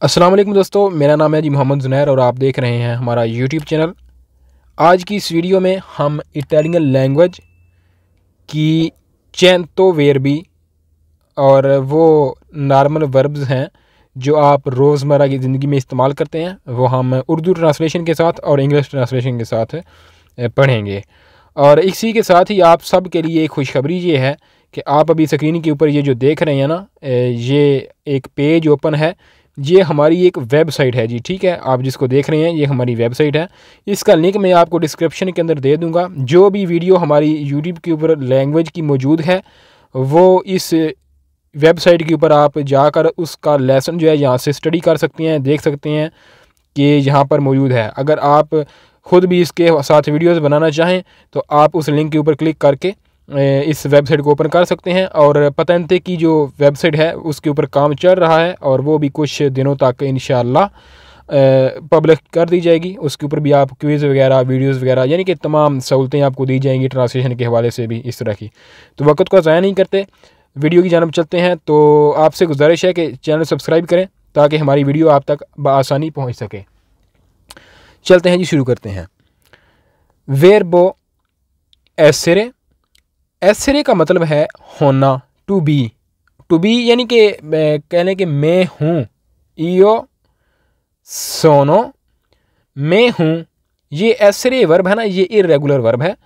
अस्सलाम वालेकुम दोस्तों, मेरा नाम है जी मोहम्मद ज़ुनैर और आप देख रहे हैं हमारा यूट्यूब चैनल। आज की इस वीडियो में हम इटालियन लैंग्वेज की चेंतो वेरबी और वो नॉर्मल वर्ब्स हैं जो आप रोज़मर्रा की ज़िंदगी में इस्तेमाल करते हैं, वो हम उर्दू ट्रांसलेशन के साथ और इंग्लिश ट्रांसलेशन के साथ पढ़ेंगे। और इसी के साथ ही आप सब के लिए खुशखबरी ये है कि आप अभी स्क्रीन के ऊपर ये जो देख रहे हैं ना, ये एक पेज ओपन है। ये हमारी एक वेबसाइट है जी, ठीक है। आप जिसको देख रहे हैं ये हमारी वेबसाइट है। इसका लिंक मैं आपको डिस्क्रिप्शन के अंदर दे दूंगा। जो भी वीडियो हमारी यूट्यूब के ऊपर लैंग्वेज की मौजूद है वो इस वेबसाइट के ऊपर आप जाकर उसका लेसन जो है यहाँ से स्टडी कर सकते हैं, देख सकते हैं कि यहाँ पर मौजूद है। अगर आप ख़ुद भी इसके साथ वीडियोस बनाना चाहें तो आप उस लिंक के ऊपर क्लिक करके इस वेबसाइट को ओपन कर सकते हैं। और पतंते की जो वेबसाइट है उसके ऊपर काम चल रहा है और वो भी कुछ दिनों तक इंशाअल्लाह पब्लिश कर दी जाएगी। उसके ऊपर भी आप क्विज़ वगैरह, वीडियोस वगैरह, यानी कि तमाम सहूलतें आपको दी जाएंगी ट्रांसलेशन के हवाले से भी इस तरह की। तो वक्त को ज़ाया नहीं करते, वीडियो की जानब चलते हैं। तो आपसे गुजारिश है कि चैनल सब्सक्राइब करें ताकि हमारी वीडियो आप तक बआसानी पहुँच सके। चलते हैं जी, शुरू करते हैं। वेरबो एसेरे। एसेरे का मतलब है होना, टू बी। टू बी यानी कि कहने के मैं हूँ। इयो सोनो, मैं हूँ। ये एसेरे वर्ब है ना, ये इर्रेगुलर वर्ब है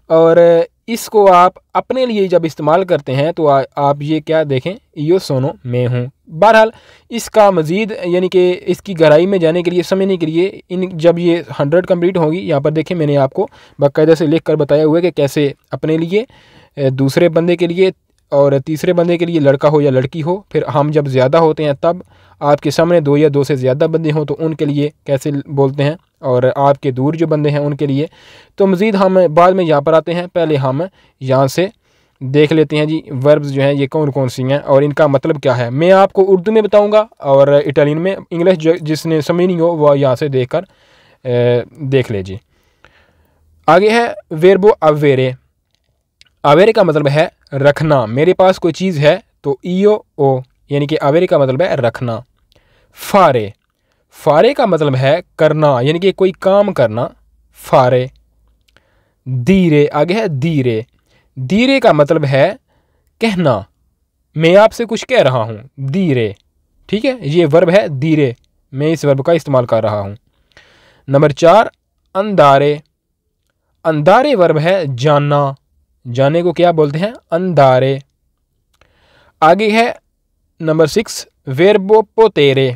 और इसको आप अपने लिए जब इस्तेमाल करते हैं तो आप ये क्या देखें, इयो सोनो, मैं हूँ। बहरहाल इसका मज़ीद यानी कि इसकी गहराई में जाने के लिए, समझने के लिए जब ये 100 कंप्लीट होगी, यहाँ पर देखें मैंने आपको बाकायदा से लिख कर बताया हुआ है कि कैसे अपने लिए, दूसरे बंदे के लिए और तीसरे बंदे के लिए, लड़का हो या लड़की हो, फिर हम जब ज़्यादा होते हैं तब आपके सामने 2 या 2 से ज़्यादा बंदे हों तो उनके लिए कैसे बोलते हैं, और आपके दूर जो बंदे हैं उनके लिए। तो मज़ीद हम बाद में यहाँ पर आते हैं। पहले हम यहाँ से देख लेते हैं जी वर्ब्स जो हैं ये कौन कौन सी हैं और इनका मतलब क्या है। मैं आपको उर्दू में बताऊँगा और इटालियन में। इंग्लिश जिसने समझ नहीं हो वह यहाँ से देख कर देख ले जी। आगे है वेरबो अवेरे। अवेरे का मतलब है रखना। मेरे पास कोई चीज़ है तो इयो ओ, यानी कि अवेरे का मतलब है रखना। फारे। फारे का मतलब है करना, यानी कि कोई काम करना, फारे। धीरे, आगे है धीरे। धीरे का मतलब है कहना, मैं आपसे कुछ कह रहा हूँ, धीरे, ठीक है। ये वर्ब है धीरे, मैं इस वर्ब का इस्तेमाल कर रहा हूँ। नंबर 4 अंधारे। अंधारे वर्ब है जानना, जाने को क्या बोलते हैं, अंधारे। आगे है नंबर 6 वेरबो पोतेरे।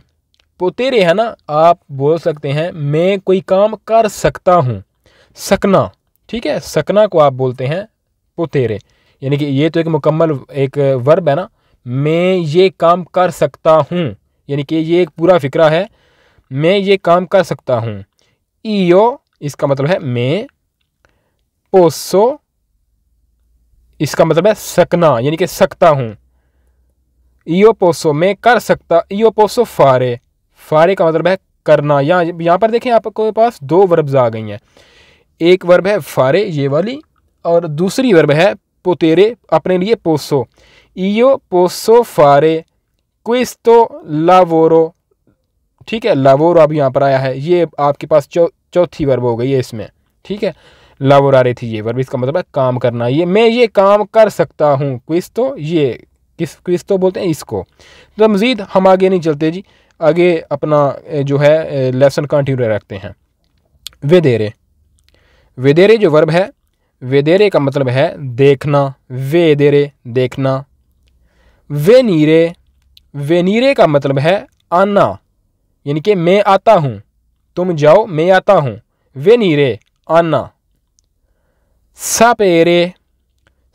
पोतेरे है ना, आप बोल सकते हैं मैं कोई काम कर सकता हूँ, सकना, ठीक है। सकना को आप बोलते हैं पोतेरे, यानी कि ये तो एक मुकम्मल एक वर्ब है ना, मैं ये काम कर सकता हूँ, यानी कि ये एक पूरा फिक्रा है, मैं ये काम कर सकता हूँ। इयो इसका मतलब है मैं। पोसो इसका मतलब है सकना, यानी कि सकता हूँ। इयो पोसो मैं कर सकता। इयो पोसो फारे। फारे का मतलब है करना। यहाँ पर देखें आपके पास 2 वर्ब्स आ गई हैं। एक वर्ब है फारे, ये वाली, और दूसरी वर्ब है पोतेरे, अपने लिए पोसो। इयो पोसो फारे क्विस्तो लावोरो, ठीक है। लावोरो अब यहाँ पर आया है, ये आपके पास चौथी वर्ब हो गई है इसमें, ठीक है। लावोरारे थी ये वर्ब, इसका मतलब है काम करना। ये मैं ये काम कर सकता हूँ, क्विस्तो, ये क्विस्तो बोलते हैं इसको। तो मज़ीद हम आगे नहीं चलते जी, आगे अपना जो है लेसन कंटिन्यू रखते हैं। वेदेरे। वेदेरे जो वर्ब है, वेदेरे का मतलब है देखना, वेदेरे देखना। वेनीरे। वेनीरे का मतलब है आना, यानी कि मैं आता हूँ, तुम जाओ मैं आता हूँ, वेनीरे आना। सापेरे।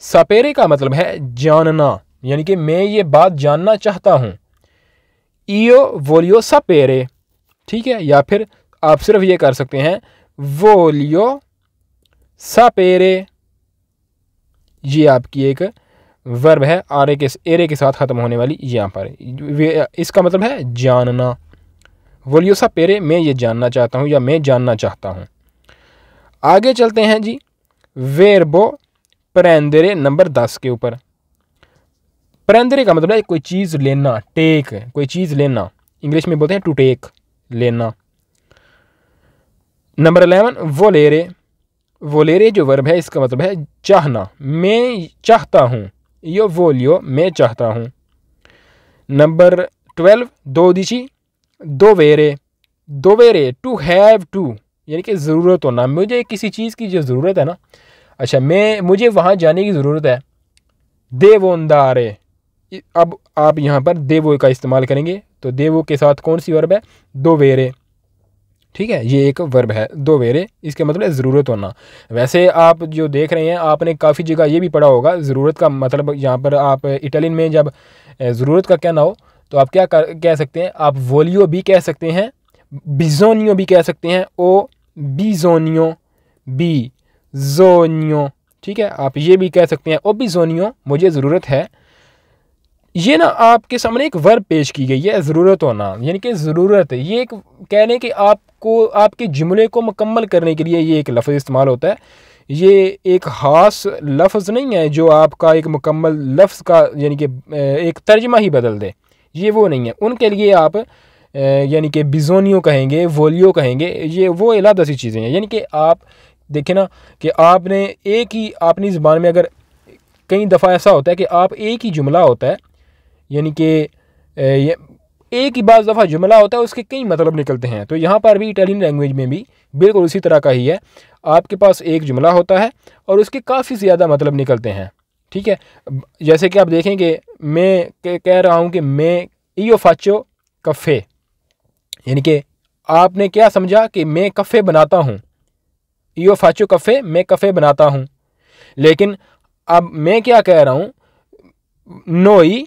सापेरे का मतलब है जानना, यानी कि मैं ये बात जानना चाहता हूँ। इयो वोलियो सापेरे, ठीक है। या फिर आप सिर्फ ये कर सकते हैं वोलियो सापेरे। ये आपकी एक वर्ब है एरे के साथ ख़त्म होने वाली, यहाँ पर इसका मतलब है जानना। वोलियो सापेरे मैं ये जानना चाहता हूँ या मैं जानना चाहता हूँ। आगे चलते हैं जी वेरबो प्रेंदेरे नंबर 10 के ऊपर। प्रेंदेरे का मतलब है कोई चीज़ लेना, टेक, कोई चीज़ लेना। इंग्लिश में बोलते हैं टू टेक, लेना। नंबर 11 वोलेरे। वोलेरे जो वर्ब है इसका मतलब है चाहना, मैं चाहता हूँ। यो वोलियो, मैं चाहता हूँ। नंबर 12 दो दिची। दोवेरे। दोवेरे टू हैव टू, यानी कि ज़रूरत होना, मुझे किसी चीज़ की जो ज़रूरत है ना, अच्छा मुझे वहाँ जाने की ज़रूरत है। देवोंदारे। अब आप यहाँ पर देवो का इस्तेमाल करेंगे, तो देवो के साथ कौन सी वर्ब है? दोवेरे। ठीक है, ये एक वर्ब है दोवेरे, इसके मतलब है ज़रूरत होना। वैसे आप जो देख रहे हैं, आपने काफ़ी जगह ये भी पढ़ा होगा, ज़रूरत का मतलब यहाँ पर आप इटालियन में जब ज़रूरत का कहना हो तो आप क्या कह सकते हैं? आप वोलियो भी कह सकते हैं, बिजोनियो भी कह सकते हैं, ओ बिजोनियो, बिजोनियो। ठीक है, आप ये भी कह सकते हैं ओ बिजोनियो, मुझे ज़रूरत है। ये ना आपके सामने एक वर्ब पेश की गई है, ज़रूरत होना, यानी कि ज़रूरत। ये एक कह लें कि आपको आपके जुमले को मुकम्मल करने के लिए ये एक लफ्ज़ इस्तेमाल होता है। ये एक ख़ास लफ्ज़ नहीं है जो आपका एक मुकम्मल लफ्ज़ का यानी कि एक तर्जमा ही बदल दे, ये वो नहीं है। उनके लिए आप यानी कि बिजोनियो कहेंगे, वोलियो कहेंगे, ये वो अलग सी चीज़ें हैं। यानी कि आप देखें ना कि आपने एक ही अपनी ज़बान में, अगर कई दफ़ा ऐसा होता है कि आप एक ही जुमला होता है, यानी कि एक ही बाज़ दफ़ा जुमला होता है, उसके कई मतलब निकलते हैं। तो यहाँ पर भी इटालियन लैंग्वेज में भी बिल्कुल उसी तरह का ही है। आपके पास एक जुमला होता है और उसके काफ़ी ज़्यादा मतलब निकलते हैं। ठीक है, जैसे कि आप देखेंगे, मैं कह रहा हूँ कि मैं इयो फाचो कफ़े, यानी कि आपने क्या समझा कि मैं कफ़े बनाता हूँ। इयो फाचो कफ़े, मैं कफ़े बनाता हूँ। लेकिन अब मैं क्या कह रहा हूँ? नोई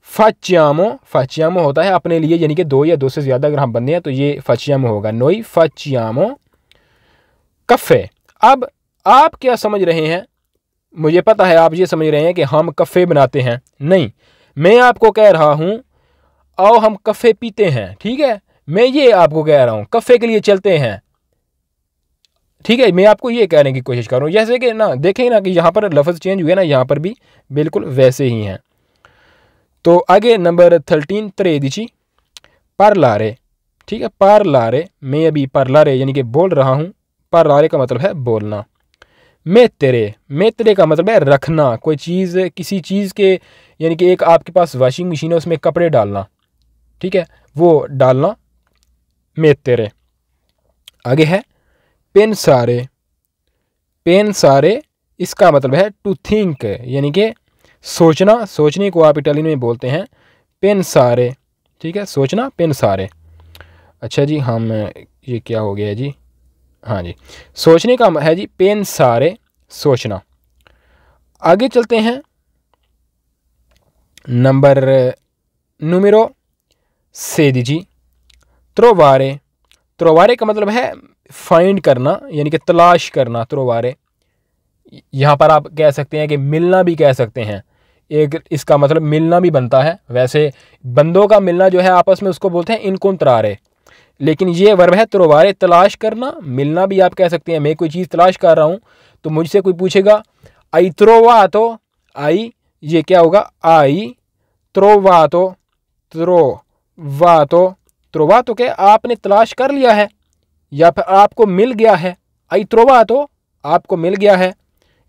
फाचियामो। फाचियामो होता है अपने लिए, यानी कि दो या दो से ज़्यादा अगर हम बंदे हैं तो ये फाचियामो होगा। नोई फाचियामो कफ़े। अब आप क्या समझ रहे हैं? मुझे पता है आप ये समझ रहे हैं कि हम कफ़े बनाते हैं। नहीं, मैं आपको कह रहा हूँ आओ हम कफ़े पीते हैं। ठीक है, मैं ये आपको कह रहा हूँ, कफ़े के लिए चलते हैं। ठीक है, मैं आपको ये कहने की कोशिश कर रहा हूँ। जैसे कि ना देखें ना कि यहाँ पर लफ्ज़ चेंज हुए ना, यहाँ पर भी बिल्कुल वैसे ही हैं। तो आगे नंबर 13 13 पार्लारे। ठीक है, पार्लारे, मैं अभी पार्लारे यानी कि बोल रहा हूँ। पार्लारे का मतलब है बोलना। मेत्रे का मतलब है रखना, कोई चीज़, किसी चीज़ के, यानी कि एक आपके पास वॉशिंग मशीन है, उसमें कपड़े डालना। ठीक है, वो डालना मेत्रे। आगे है पेनसारे। पेनसारे इसका मतलब है टू थिंक, यानी कि सोचना। सोचने को आप इटालियन में बोलते हैं पेनसारे। ठीक है, सोचना, पेनसारे। अच्छा जी, हम ये क्या हो गया है जी? हाँ जी, सोचने का है जी पेनसारे, सोचना। आगे चलते हैं नंबर नूमेरो 16 त्रोवारे। त्रोवारे का मतलब है फाइंड करना, यानी कि तलाश करना। त्रोवारे यहाँ पर आप कह सकते हैं कि मिलना भी कह सकते हैं। एक इसका मतलब मिलना भी बनता है। वैसे बंदों का मिलना जो है आपस में, उसको बोलते हैं इनकोंत्रारे। लेकिन ये वर्ब है त्रोवारे, तलाश करना। मिलना भी आप कह सकते हैं। मैं कोई चीज़ तलाश कर रहा हूँ, तो मुझसे कोई पूछेगा आई त्रोवातो। आई, ये क्या होगा? आई त्रोवातो। त्रोवातो, त्रोवातो क्या? आपने तलाश कर लिया है या फिर आपको मिल गया है। आई त्रोवातो, आपको मिल गया है,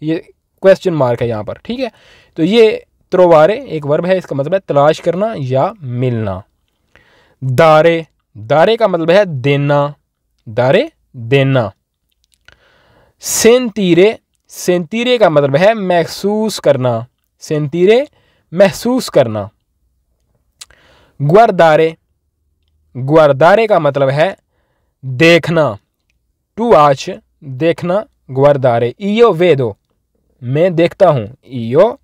ये क्वेश्चन मार्क है यहाँ पर। ठीक है, तो ये त्रोवारे एक वर्ब है, इसका मतलब है तलाश करना या मिलना। दारे, दारे का मतलब है देना। दारे, देना। सेंतीरे, सेंतीरे का मतलब है महसूस करना। सेंतीरे, महसूस करना। ग्वारदारे, ग्वारदारे का मतलब है देखना। टू वॉच, देखना, ग्वारदारे। इयो वेदो, मैं देखता हूँ। इयो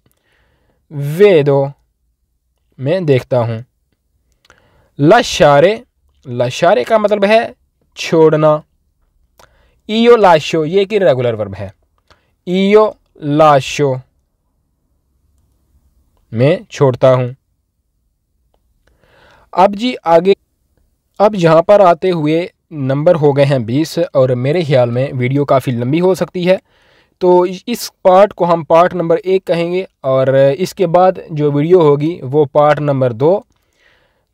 वेदो, मैं देखता हूँ। लाशारे, लाशारे का मतलब है छोड़ना। इयो लाशो, ये एक रेगुलर वर्ब है। इयो लाशो, मैं छोड़ता हूँ। अब जी आगे, अब यहाँ पर आते हुए नंबर हो गए हैं 20, और मेरे ख्याल में वीडियो काफ़ी लंबी हो सकती है, तो इस पार्ट को हम पार्ट नंबर 1 कहेंगे, और इसके बाद जो वीडियो होगी वो पार्ट नंबर 2।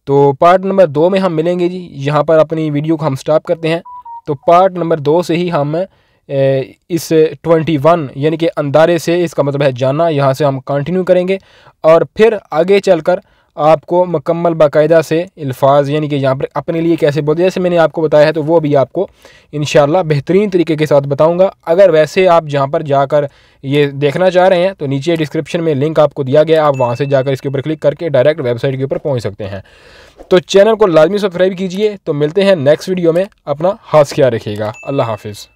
तो पार्ट नंबर 2 में हम मिलेंगे जी। यहाँ पर अपनी वीडियो को हम स्टॉप करते हैं। तो पार्ट नंबर 2 से ही हम इस 21 यानी कि अंदारे से, इसका मतलब है जाना, यहाँ से हम कंटिन्यू करेंगे और फिर आगे चलकर आपको मुकम्मल बाकायदा से अल्फाज यानी कि यहाँ पर अपने लिए कैसे बोलते, जैसे मैंने आपको बताया है, तो वो भी आपको इंशाल्लाह बेहतरीन तरीके के साथ बताऊंगा। अगर वैसे आप जहाँ पर जाकर ये देखना चाह रहे हैं तो नीचे डिस्क्रिप्शन में लिंक आपको दिया गया, आप वहाँ से जाकर इसके ऊपर क्लिक करके डायरेक्ट वेबसाइट के ऊपर पहुँच सकते हैं। तो चैनल को लाजमी सब्सक्राइब कीजिए। तो मिलते हैं नेक्स्ट वीडियो में, अपना खास ख्याल रखिएगा। अल्लाह हाफिज़।